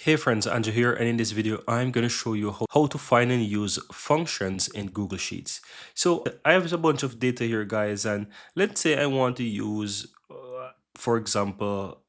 Hey friends, Andrew here, and in this video I'm going to show you how to find and use functions in Google Sheets. So I have a bunch of data here guys, and let's say I want to use for example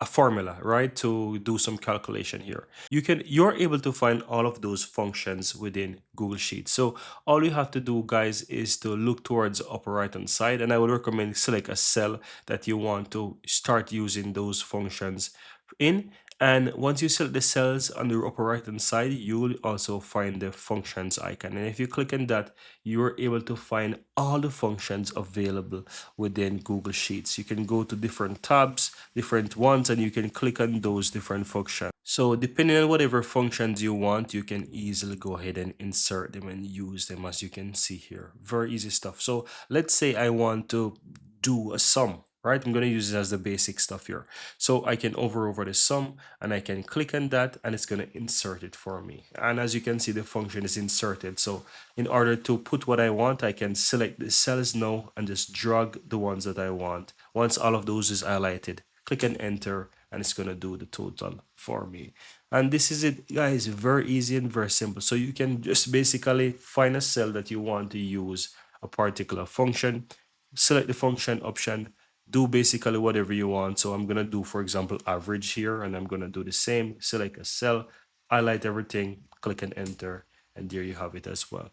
a formula, right, to do some calculation here. You're able to find all of those functions within Google Sheets. So all you have to do guys is to look towards the upper right hand side, and I would recommend select a cell that you want to start using those functions in. And once you select the cells on the upper right hand side, you will also find the functions icon. And if you click on that, you're able to find all the functions available within Google Sheets. You can go to different tabs, different ones, and you can click on those different functions. So depending on whatever functions you want, you can easily go ahead and insert them and use them, as you can see here. Very easy stuff. So let's say I want to do a sum, right? I'm going to use it as the basic stuff here. So I can hover over the sum and I can click on that and it's going to insert it for me. And as you can see, the function is inserted. So in order to put what I want, I can select the cells now and just drag the ones that I want. Once all of those is highlighted, click and enter, and it's going to do the total for me. And this is it guys, very easy and very simple. So you can just basically find a cell that you want to use a particular function, select the function option, do basically whatever you want. So I'm going to do, for example, average here, and I'm going to do the same, select a cell, highlight everything, click and enter, and there you have it as well.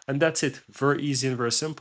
And that's it. Very easy and very simple.